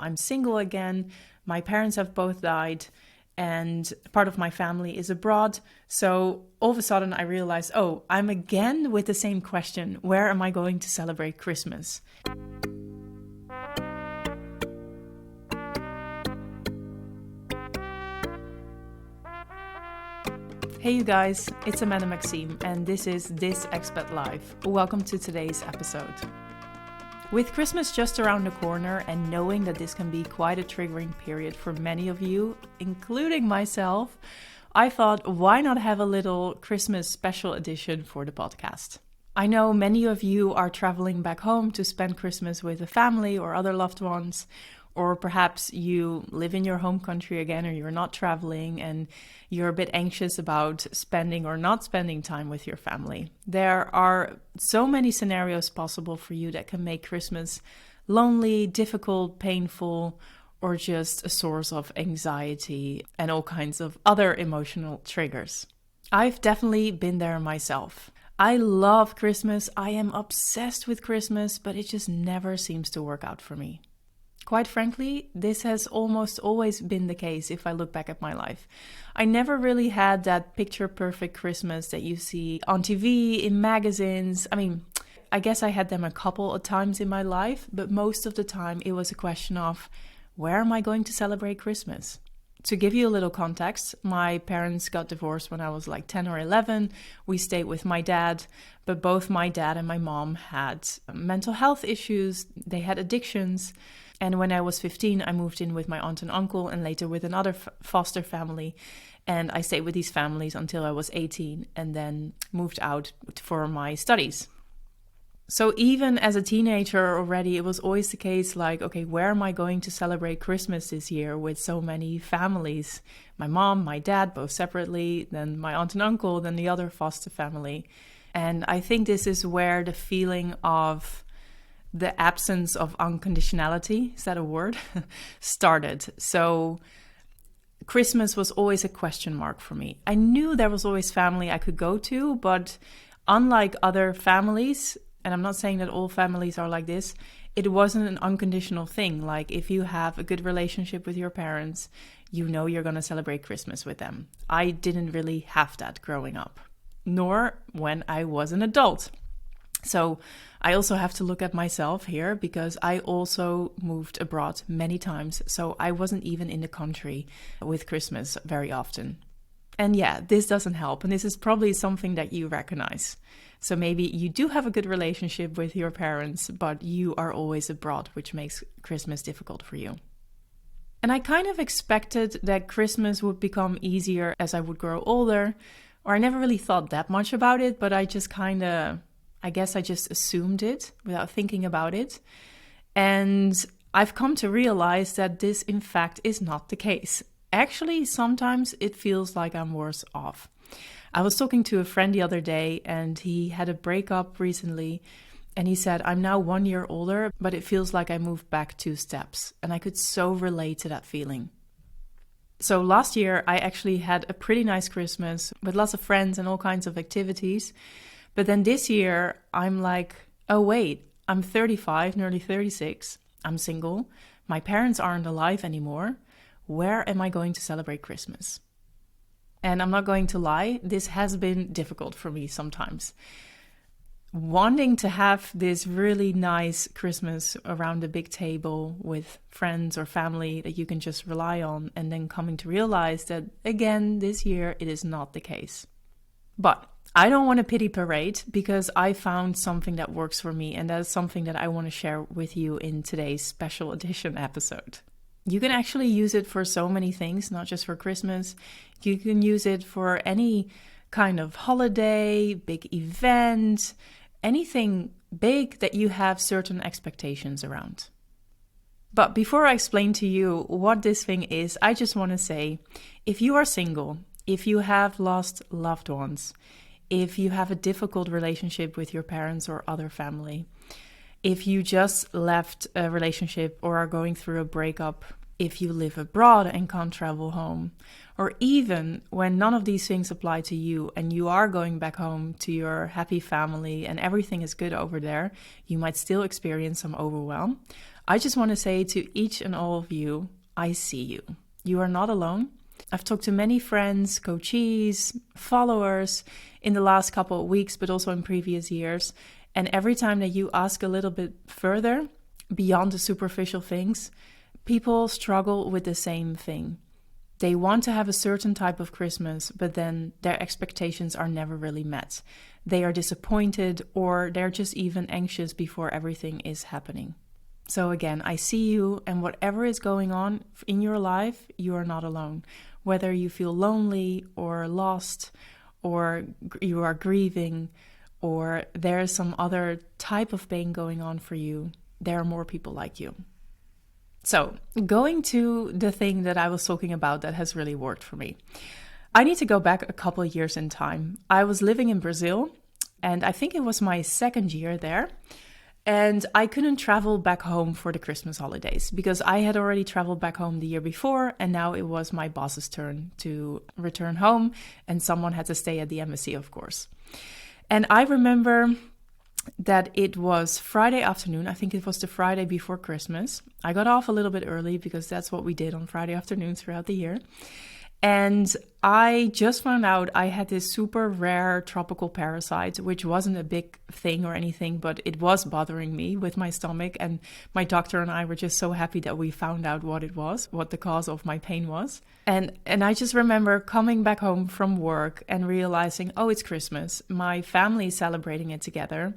I'm single again. My parents have both died and part of my family is abroad. So all of a sudden I realized, oh, I'm again with the same question. Where am I going to celebrate Christmas? Hey you guys, it's Amanda Maxime and this is This Expat Life. Welcome to today's episode. With Christmas just around the corner and knowing that this can be quite a triggering period for many of you, including myself, I thought, why not have a little Christmas special edition for the podcast? I know many of you are traveling back home to spend Christmas with a family or other loved ones, or perhaps you live in your home country again or you're not traveling and you're a bit anxious about spending or not spending time with your family. There are so many scenarios possible for you that can make Christmas lonely, difficult, painful, or just a source of anxiety and all kinds of other emotional triggers. I've definitely been there myself. I love Christmas. I am obsessed with Christmas, but it just never seems to work out for me. Quite frankly, this has almost always been the case if I look back at my life. I never really had that picture-perfect Christmas that you see on TV, in magazines. I guess I had them a couple of times in my life, but most of the time it was a question of, where am I going to celebrate Christmas? To give you a little context, my parents got divorced when I was like 10 or 11. We stayed with my dad, but both my dad and my mom had mental health issues. They had addictions. And when I was 15, I moved in with my aunt and uncle and later with another foster family. And I stayed with these families until I was 18 and then moved out for my studies. So even as a teenager already, it was always the case like, okay, where am I going to celebrate Christmas this year with so many families? My mom, my dad, both separately, then my aunt and uncle, then the other foster family. And I think this is where the feeling of the absence of unconditionality, is that a word, started. So Christmas was always a question mark for me. I knew there was always family I could go to, but unlike other families, and I'm not saying that all families are like this, it wasn't an unconditional thing. Like if you have a good relationship with your parents, you know you're going to celebrate Christmas with them. I didn't really have that growing up, nor when I was an adult. So I also have to look at myself here because I also moved abroad many times. So I wasn't even in the country with Christmas very often. And yeah, this doesn't help. And this is probably something that you recognize. So maybe you do have a good relationship with your parents, but you are always abroad, which makes Christmas difficult for you. And I kind of expected that Christmas would become easier as I would grow older, or I never really thought that much about it, but I just I guess I just assumed it without thinking about it. And I've come to realize that this, in fact, is not the case. Actually, sometimes it feels like I'm worse off. I was talking to a friend the other day and he had a breakup recently. And he said, I'm now 1 year older, but it feels like I moved back 2 steps. And I could so relate to that feeling. So last year, I actually had a pretty nice Christmas with lots of friends and all kinds of activities. But then this year, I'm like, oh wait, I'm 35, nearly 36. I'm single. My parents aren't alive anymore. Where am I going to celebrate Christmas? And I'm not going to lie, this has been difficult for me sometimes. Wanting to have this really nice Christmas around a big table with friends or family that you can just rely on, and then coming to realize that, again, this year it is not the case. But I don't want to pity parade because I found something that works for me, and that is something that I want to share with you in today's special edition episode. You can actually use it for so many things, not just for Christmas. You can use it for any kind of holiday, big event, anything big that you have certain expectations around. But before I explain to you what this thing is, I just want to say, if you are single, if you have lost loved ones, if you have a difficult relationship with your parents or other family, if you just left a relationship or are going through a breakup if you live abroad and can't travel home, or even when none of these things apply to you and you are going back home to your happy family and everything is good over there, you might still experience some overwhelm. I just want to say to each and all of you, I see you. You are not alone. I've talked to many friends, coachees, followers in the last couple of weeks, but also in previous years. And every time that you ask a little bit further beyond the superficial things, people struggle with the same thing. They want to have a certain type of Christmas, but then their expectations are never really met. They are disappointed, or they're just even anxious before everything is happening. So again, I see you, and whatever is going on in your life, you are not alone. Whether you feel lonely or lost, or you are grieving, or there is some other type of pain going on for you, there are more people like you. So, going to the thing that I was talking about that has really worked for me. I need to go back a couple of years in time. I was living in Brazil, and I think it was my second year there. And I couldn't travel back home for the Christmas holidays because I had already traveled back home the year before, and now it was my boss's turn to return home, and someone had to stay at the embassy, of course. And I remember that it was Friday afternoon. I think it was the Friday before Christmas. I got off a little bit early because that's what we did on Friday afternoons throughout the year. And I just found out I had this super rare tropical parasite, which wasn't a big thing or anything, but it was bothering me with my stomach. And my doctor and I were just so happy that we found out what it was, what the cause of my pain was. And I just remember coming back home from work and realizing, oh, it's Christmas. My family is celebrating it together.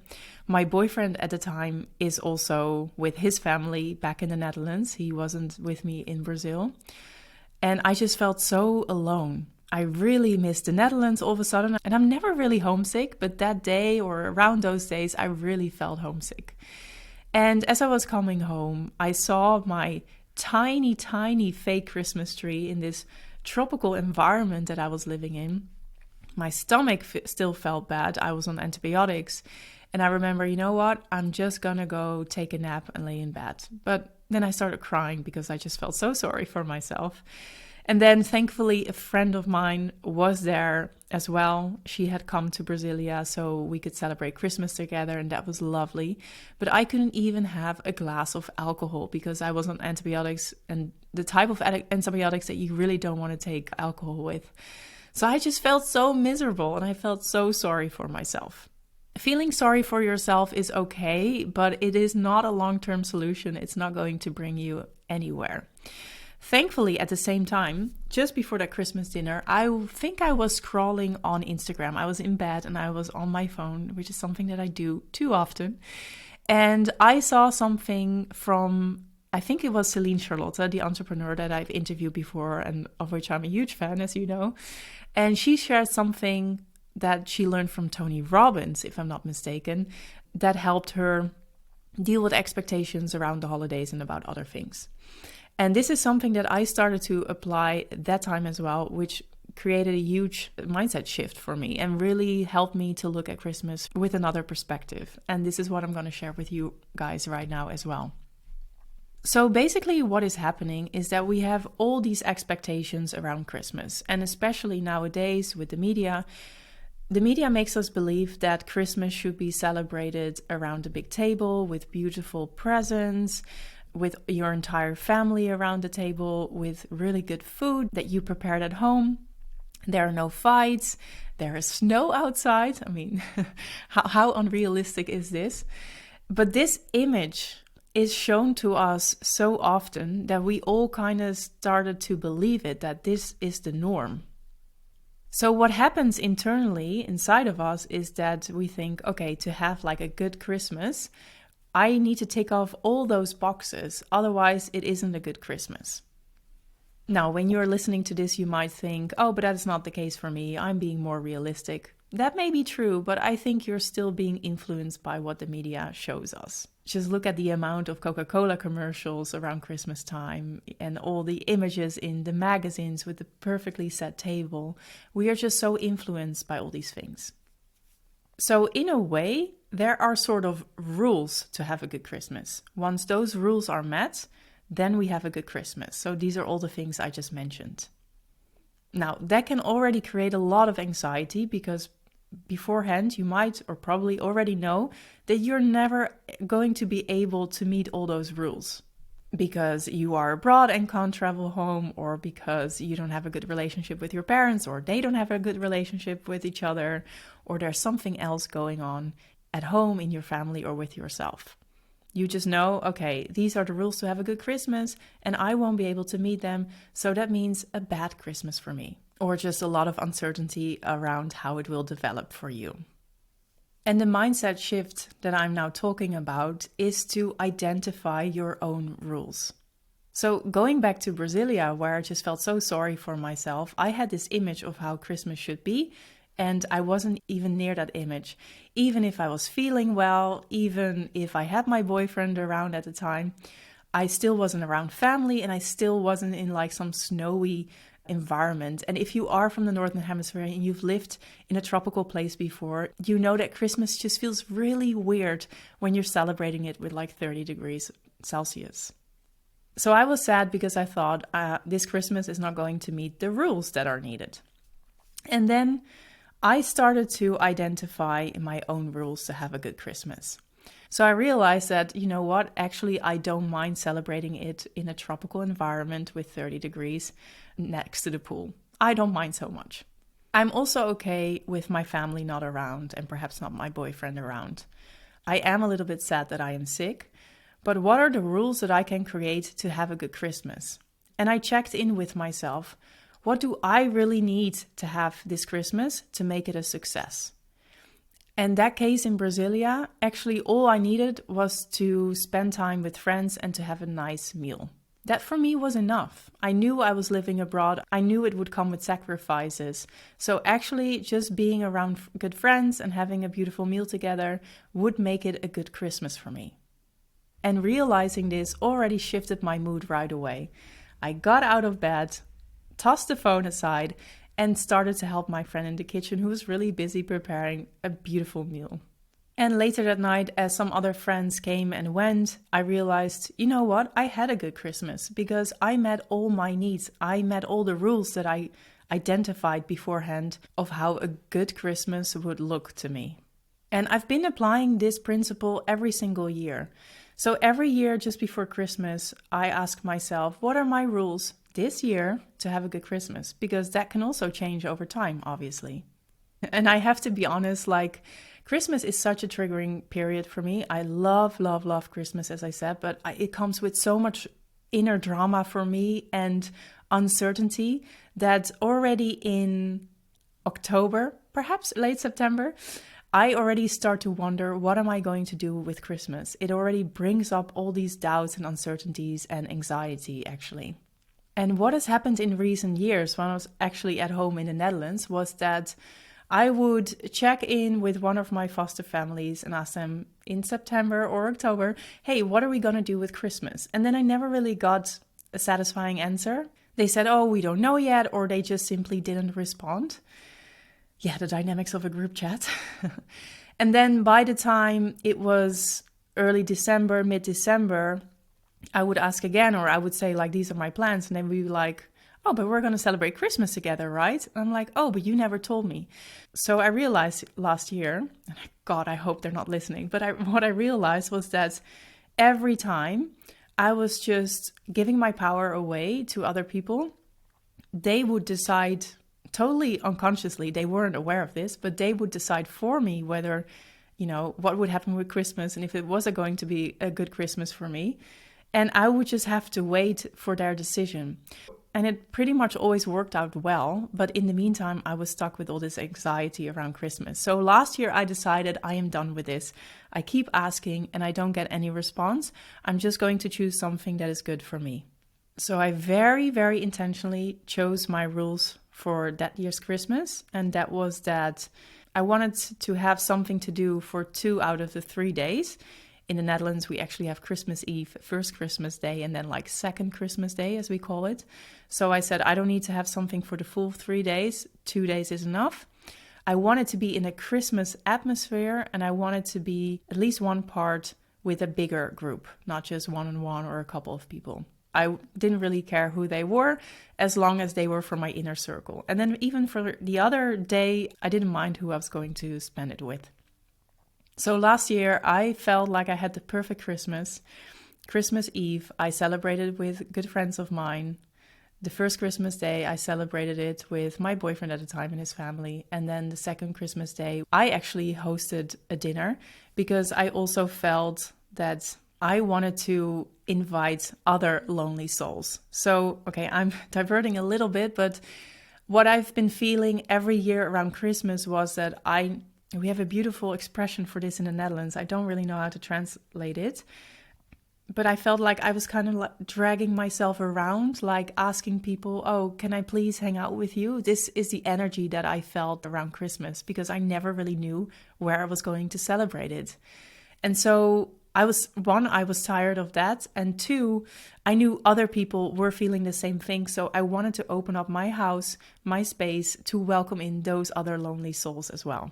My boyfriend at the time is also with his family back in the Netherlands. He wasn't with me in Brazil. And I just felt so alone. I really missed the Netherlands all of a sudden. And I'm never really homesick, but that day or around those days, I really felt homesick. And as I was coming home, I saw my tiny, tiny fake Christmas tree in this tropical environment that I was living in. My stomach still felt bad. I was on antibiotics. And I remember, you know what? I'm just going to go take a nap and lay in bed. But then I started crying because I just felt so sorry for myself. And then thankfully a friend of mine was there as well. She had come to Brasilia so we could celebrate Christmas together, and that was lovely. But I couldn't even have a glass of alcohol because I was on antibiotics, and the type of antibiotics that you really don't want to take alcohol with. So I just felt so miserable, and I felt so sorry for myself. Feeling sorry for yourself is okay, but it is not a long-term solution. It's not going to bring you anywhere. Thankfully, at the same time, just before that Christmas dinner, I think I was scrolling on Instagram. I was in bed and I was on my phone, which is something that I do too often. And I saw something from, I think it was Celine Charlotte, the entrepreneur that I've interviewed before and of which I'm a huge fan, as you know. And she shared something that she learned from Tony Robbins, if I'm not mistaken, that helped her deal with expectations around the holidays and about other things. And this is something that I started to apply that time as well, which created a huge mindset shift for me and really helped me to look at Christmas with another perspective. And this is what I'm going to share with you guys right now as well. So basically what is happening is that we have all these expectations around Christmas, and especially nowadays with the media makes us believe that Christmas should be celebrated around a big table with beautiful presents, with your entire family around the table, with really good food that you prepared at home. There are no fights. There is snow outside. I mean, how unrealistic is this? But this image is shown to us so often that we all kind of started to believe it, that this is the norm. So what happens internally inside of us is that we think, okay, to have like a good Christmas, I need to tick off all those boxes. Otherwise, it isn't a good Christmas. Now, when you're listening to this, you might think, oh, but that's not the case for me. I'm being more realistic. That may be true, but I think you're still being influenced by what the media shows us. Just look at the amount of Coca-Cola commercials around Christmas time and all the images in the magazines with the perfectly set table. We are just so influenced by all these things. So in a way, there are sort of rules to have a good Christmas. Once those rules are met, then we have a good Christmas. So these are all the things I just mentioned. Now, that can already create a lot of anxiety because beforehand you might or probably already know that you're never going to be able to meet all those rules because you are abroad and can't travel home, or because you don't have a good relationship with your parents, or they don't have a good relationship with each other, or there's something else going on at home, in your family, or with yourself. You just know, okay, these are the rules to have a good Christmas, and I won't be able to meet them, so that means a bad Christmas for me, or just a lot of uncertainty around how it will develop for you. And the mindset shift that I'm now talking about is to identify your own rules. So going back to Brasilia, where I just felt so sorry for myself, I had this image of how Christmas should be, and I wasn't even near that image. Even if I was feeling well, even if I had my boyfriend around at the time, I still wasn't around family, and I still wasn't in like some snowy environment. And if you are from the Northern Hemisphere and you've lived in a tropical place before, you know that Christmas just feels really weird when you're celebrating it with like 30 degrees Celsius. So I was sad because I thought this Christmas is not going to meet the rules that are needed. And then I started to identify my own rules to have a good Christmas. So I realized that, you know what, actually I don't mind celebrating it in a tropical environment with 30 degrees next to the pool. I don't mind so much. I'm also okay with my family not around and perhaps not my boyfriend around. I am a little bit sad that I am sick, but what are the rules that I can create to have a good Christmas? And I checked in with myself. What do I really need to have this Christmas to make it a success? In that case in Brasilia, actually all I needed was to spend time with friends and to have a nice meal. That for me was enough. I knew I was living abroad. I knew it would come with sacrifices. So actually just being around good friends and having a beautiful meal together would make it a good Christmas for me. And realizing this already shifted my mood right away. I got out of bed, tossed the phone aside, and started to help my friend in the kitchen who was really busy preparing a beautiful meal. And later that night, as some other friends came and went, I realized, you know what? I had a good Christmas because I met all my needs. I met all the rules that I identified beforehand of how a good Christmas would look to me. And I've been applying this principle every single year. So every year just before Christmas, I ask myself, what are my rules this year to have a good Christmas? Because that can also change over time, obviously. And I have to be honest, like Christmas is such a triggering period for me. I love, love, love Christmas, as I said, but it comes with so much inner drama for me and uncertainty that already in October, perhaps late September, I already start to wonder, what am I going to do with Christmas? It already brings up all these doubts and uncertainties and anxiety, actually. And what has happened in recent years when I was actually at home in the Netherlands was that I would check in with one of my foster families and ask them in September or October, hey, what are we going to do with Christmas? And then I never really got a satisfying answer. They said, oh, we don't know yet, or they just simply didn't respond. Yeah, the dynamics of a group chat. And then by the time it was early December, mid-December, I would ask again, or I would say like, these are my plans. And then we were like, oh, but we're going to celebrate Christmas together, right? And I'm like, oh, but you never told me. So I realized last year, and God, I hope they're not listening, but what I realized was that every time I was just giving my power away to other people, they would decide totally unconsciously, they weren't aware of this, but they would decide for me whether, you know, what would happen with Christmas and if it was going to be a good Christmas for me. And I would just have to wait for their decision. And it pretty much always worked out well. But in the meantime, I was stuck with all this anxiety around Christmas. So last year, I decided I am done with this. I keep asking and I don't get any response. I'm just going to choose something that is good for me. So I very, very intentionally chose my rules for that year's Christmas. And that was that I wanted to have something to do for 2 out of the 3 days. In the Netherlands, we actually have Christmas Eve, first Christmas Day, and then like second Christmas Day, as we call it. So I said, I don't need to have something for the full 3 days. 2 days is enough. I wanted to be in a Christmas atmosphere, and I wanted to be at least one part with a bigger group, not just one-on-one or a couple of people. I didn't really care who they were as long as they were from my inner circle. And then even for the other day, I didn't mind who I was going to spend it with. So last year, I felt like I had the perfect Christmas. Christmas Eve, I celebrated with good friends of mine. The first Christmas day, I celebrated it with my boyfriend at the time and his family. And then the second Christmas day, I actually hosted a dinner because I also felt that I wanted to invite other lonely souls. So, okay, I'm diverting a little bit, but what I've been feeling every year around Christmas was that we have a beautiful expression for this in the Netherlands. I don't really know how to translate it. But I felt like I was kind of like dragging myself around, like asking people, oh, can I please hang out with you? This is the energy that I felt around Christmas because I never really knew where I was going to celebrate it. And so I was tired of that. And two, I knew other people were feeling the same thing. So I wanted to open up my house, my space to welcome in those other lonely souls as well.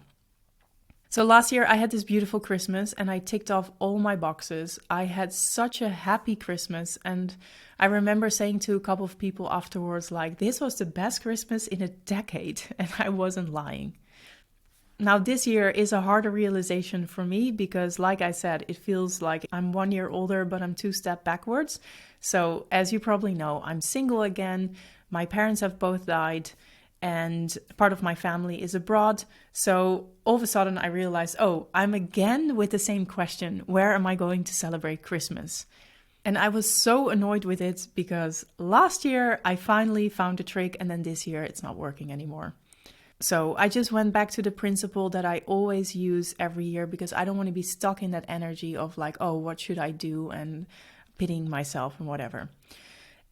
So last year I had this beautiful Christmas and I ticked off all my boxes. I had such a happy Christmas, and I remember saying to a couple of people afterwards, like, this was the best Christmas in a decade, and I wasn't lying. Now this year is a harder realization for me because, like I said, it feels like I'm 1 year older, but I'm 2 steps backwards. So as you probably know, I'm single again. My parents have both died. And part of my family is abroad. So all of a sudden I realized, oh, I'm again with the same question. Where am I going to celebrate Christmas? And I was so annoyed with it because last year I finally found a trick, and then this year it's not working anymore. So I just went back to the principle that I always use every year because I don't want to be stuck in that energy of like, oh, what should I do? And pitying myself and whatever.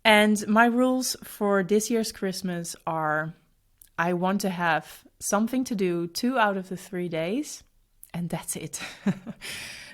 And my rules for this year's Christmas are: I want to have something to do 2 out of the 3 days, and that's it.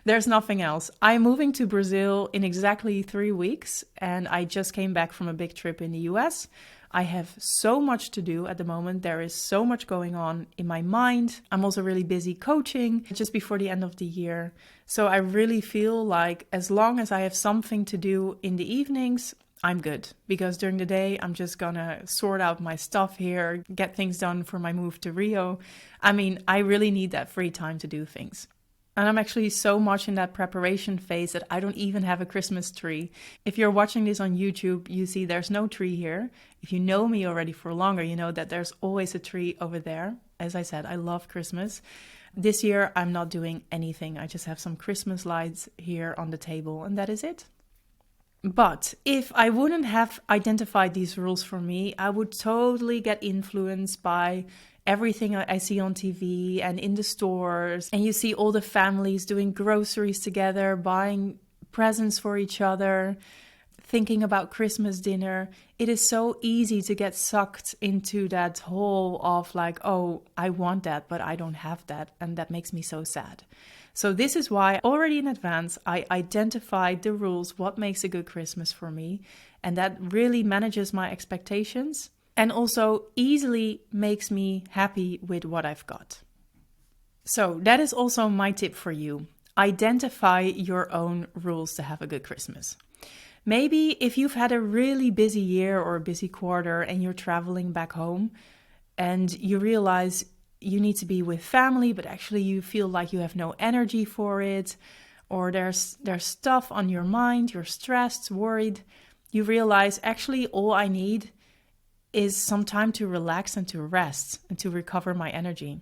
There's nothing else. I'm moving to Brazil in exactly 3 weeks, and I just came back from a big trip in the US. I have so much to do at the moment. There is so much going on in my mind. I'm also really busy coaching just before the end of the year. So I really feel like as long as I have something to do in the evenings, I'm good, because during the day, I'm just gonna sort out my stuff here, get things done for my move to Rio. I mean, I really need that free time to do things. And I'm actually so much in that preparation phase that I don't even have a Christmas tree. If you're watching this on YouTube, you see there's no tree here. If you know me already for longer, you know that there's always a tree over there. As I said, I love Christmas. This year, I'm not doing anything. I just have some Christmas lights here on the table, and that is it. But if I wouldn't have identified these rules for me, I would totally get influenced by everything I see on TV and in the stores. And you see all the families doing groceries together, buying presents for each other, thinking about Christmas dinner. It is so easy to get sucked into that hole of like, oh, I want that, but I don't have that. And that makes me so sad. So this is why already in advance, I identified the rules, what makes a good Christmas for me. And that really manages my expectations and also easily makes me happy with what I've got. So that is also my tip for you. Identify your own rules to have a good Christmas. Maybe if you've had a really busy year or a busy quarter and you're traveling back home and you realize you need to be with family, but actually you feel like you have no energy for it, or there's stuff on your mind, you're stressed, worried, you realize actually all I need is some time to relax and to rest and to recover my energy.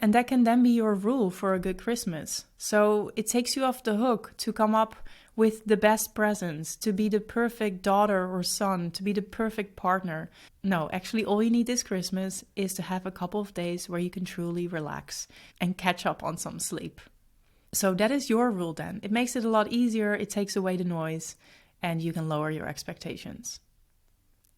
And that can then be your rule for a good Christmas. So it takes you off the hook to come up with the best presents, to be the perfect daughter or son, to be the perfect partner. No, actually all you need this Christmas is to have a couple of days where you can truly relax and catch up on some sleep. So that is your rule then. It makes it a lot easier, it takes away the noise, and you can lower your expectations.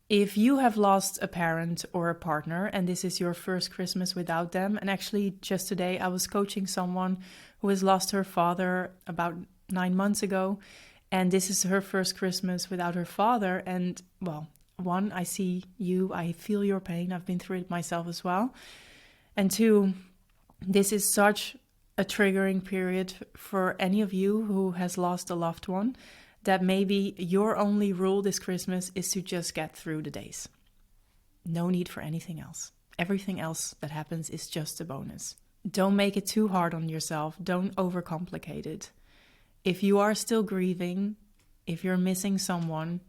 If you have lost a parent or a partner and this is your first Christmas without them, and actually just today I was coaching someone who has lost her father about 9 months ago, and this is her first Christmas without her father. And well, one, I see you, I feel your pain, I've been through it myself as well. And two, this is such a triggering period for any of you who has lost a loved one, that maybe your only rule this Christmas is to just get through the days. No need for anything else. Everything else that happens is just a bonus. Don't make it too hard on yourself. Don't overcomplicate it. If you are still grieving, if you're missing someone,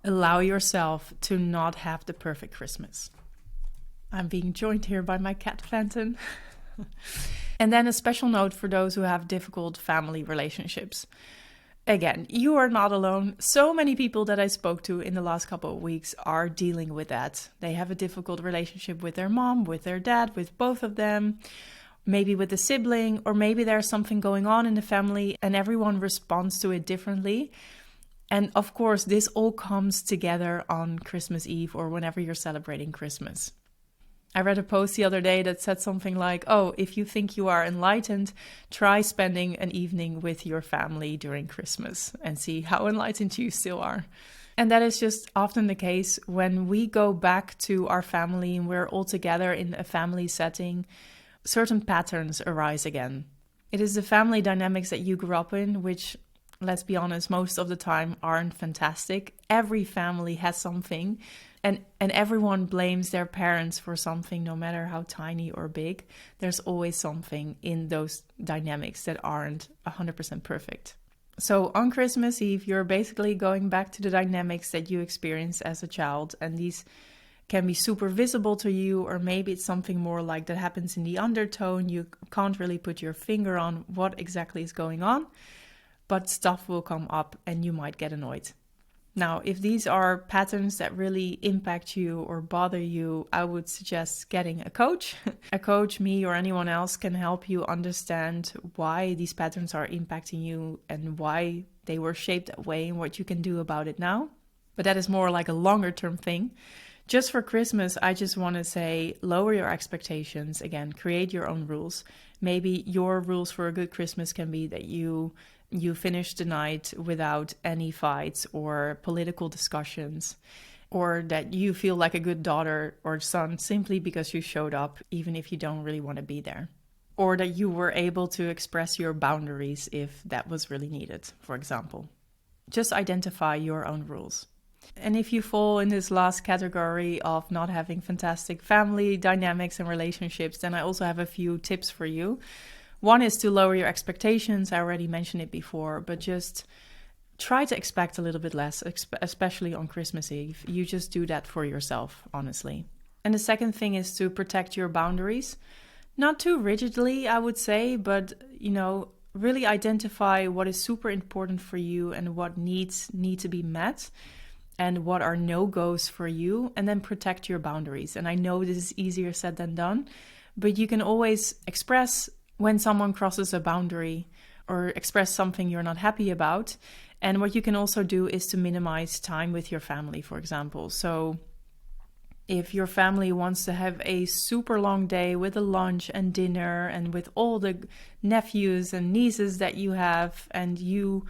allow yourself to not have the perfect Christmas. I'm being joined here by my cat Phantom. And then a special note for those who have difficult family relationships. Again, you are not alone. So many people that I spoke to in the last couple of weeks are dealing with that. They have a difficult relationship with their mom, with their dad, with both of them, maybe with a sibling, or maybe there's something going on in the family and everyone responds to it differently. And of course, this all comes together on Christmas Eve or whenever you're celebrating Christmas. I read a post the other day that said something like, oh, if you think you are enlightened, try spending an evening with your family during Christmas and see how enlightened you still are. And that is just often the case when we go back to our family and we're all together in a family setting, certain patterns arise again. It is the family dynamics that you grew up in, which, let's be honest, most of the time aren't fantastic. Every family has something. And everyone blames their parents for something, no matter how tiny or big. There's always something in those dynamics that aren't 100% perfect. So on Christmas Eve, you're basically going back to the dynamics that you experienced as a child. And these can be super visible to you, or maybe it's something more like that happens in the undertone. You can't really put your finger on what exactly is going on, but stuff will come up and you might get annoyed. Now, if these are patterns that really impact you or bother you, I would suggest getting a coach. A coach, me or anyone else, can help you understand why these patterns are impacting you and why they were shaped that way and what you can do about it now. But that is more like a longer term thing. Just for Christmas, I just want to say, lower your expectations. Again, create your own rules. Maybe your rules for a good Christmas can be that you finish the night without any fights or political discussions, or that you feel like a good daughter or son simply because you showed up, even if you don't really want to be there, or that you were able to express your boundaries if that was really needed, for example. Just identify your own rules. And if you fall in this last category of not having fantastic family dynamics and relationships, then I also have a few tips for you. One is to lower your expectations. I already mentioned it before, but just try to expect a little bit less, especially on Christmas Eve. You just do that for yourself, honestly. And the second thing is to protect your boundaries. Not too rigidly, I would say, but, really identify what is super important for you and what need to be met and what are no-goes for you, and then protect your boundaries. And I know this is easier said than done, but you can always express when someone crosses a boundary or express something you're not happy about. And what you can also do is to minimize time with your family, for example. So if your family wants to have a super long day with a lunch and dinner and with all the nephews and nieces that you have, and you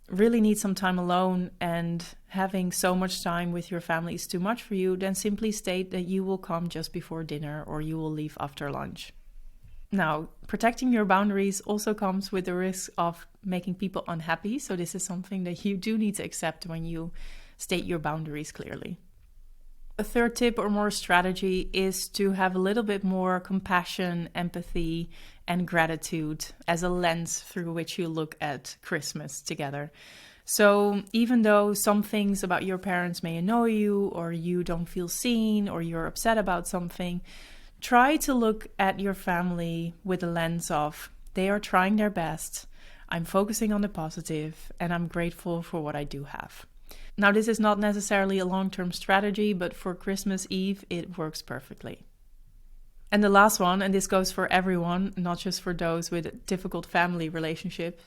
really need some time alone and having so much time with your family is too much for you, then simply state that you will come just before dinner or you will leave after lunch. Now, protecting your boundaries also comes with the risk of making people unhappy. So this is something that you do need to accept when you state your boundaries clearly. A third tip or more strategy is to have a little bit more compassion, empathy, and gratitude as a lens through which you look at Christmas together. So even though some things about your parents may annoy you, or you don't feel seen, or you're upset about something, try to look at your family with a lens of, they are trying their best, I'm focusing on the positive, and I'm grateful for what I do have. Now, this is not necessarily a long-term strategy, but for Christmas Eve, it works perfectly. And the last one, and this goes for everyone, not just for those with difficult family relationships,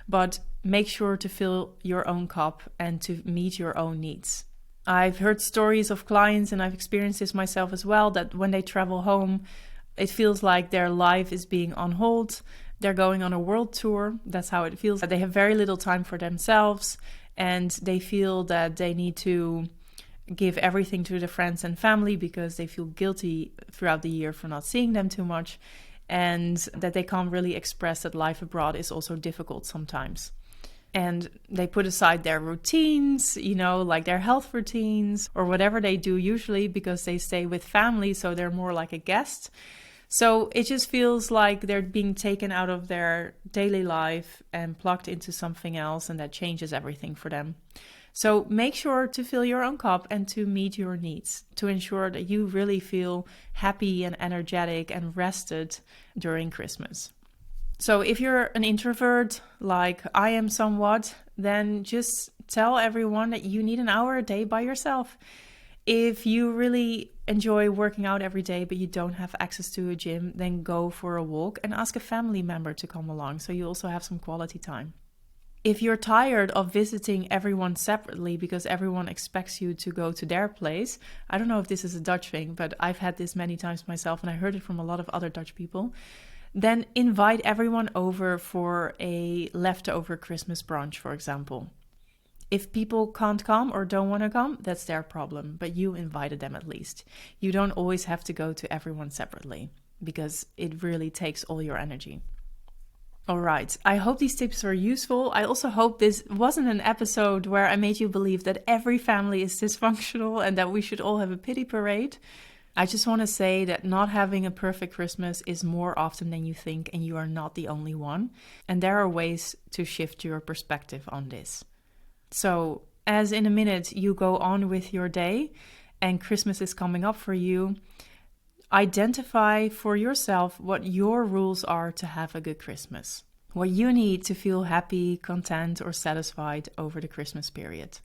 but make sure to fill your own cup and to meet your own needs. I've heard stories of clients, and I've experienced this myself as well, that when they travel home, it feels like their life is being on hold. They're going on a world tour. That's how it feels. They have very little time for themselves, and they feel that they need to give everything to their friends and family because they feel guilty throughout the year for not seeing them too much, and that they can't really express that life abroad is also difficult sometimes. And they put aside their routines, like their health routines or whatever they do usually, because they stay with family, so they're more like a guest. So it just feels like they're being taken out of their daily life and plugged into something else, and that changes everything for them. So make sure to fill your own cup and to meet your needs, to ensure that you really feel happy and energetic and rested during Christmas. So if you're an introvert, like I am somewhat, then just tell everyone that you need an hour a day by yourself. If you really enjoy working out every day, but you don't have access to a gym, then go for a walk and ask a family member to come along, so you also have some quality time. If you're tired of visiting everyone separately because everyone expects you to go to their place, I don't know if this is a Dutch thing, but I've had this many times myself and I heard it from a lot of other Dutch people, then invite everyone over for a leftover Christmas brunch, for example. If people can't come or don't want to come, that's their problem, but you invited them at least. You don't always have to go to everyone separately because it really takes all your energy. All right, I hope these tips were useful. I also hope this wasn't an episode where I made you believe that every family is dysfunctional and that we should all have a pity parade. I just want to say that not having a perfect Christmas is more often than you think, and you are not the only one. And there are ways to shift your perspective on this. So, as in a minute you go on with your day and Christmas is coming up for you, identify for yourself what your rules are to have a good Christmas. What you need to feel happy, content, or satisfied over the Christmas period.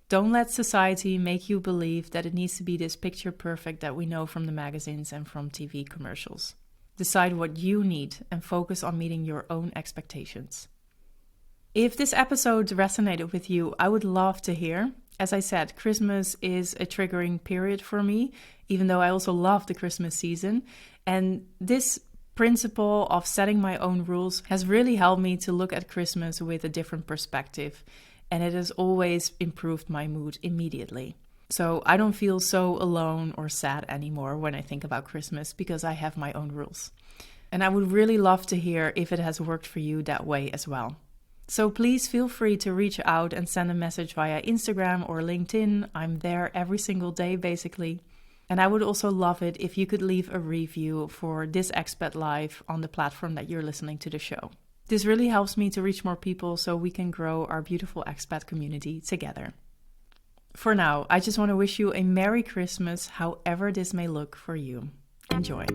Don't let society make you believe that it needs to be this picture perfect that we know from the magazines and from TV commercials. Decide what you need and focus on meeting your own expectations. If this episode resonated with you, I would love to hear. As I said, Christmas is a triggering period for me, even though I also love the Christmas season. And this principle of setting my own rules has really helped me to look at Christmas with a different perspective. And it has always improved my mood immediately. So I don't feel so alone or sad anymore when I think about Christmas because I have my own rules. And I would really love to hear if it has worked for you that way as well. So please feel free to reach out and send a message via Instagram or LinkedIn. I'm there every single day, basically. And I would also love it if you could leave a review for This Expat Life on the platform that you're listening to the show. This really helps me to reach more people so we can grow our beautiful expat community together. For now, I just want to wish you a Merry Christmas, however this may look for you. Enjoy.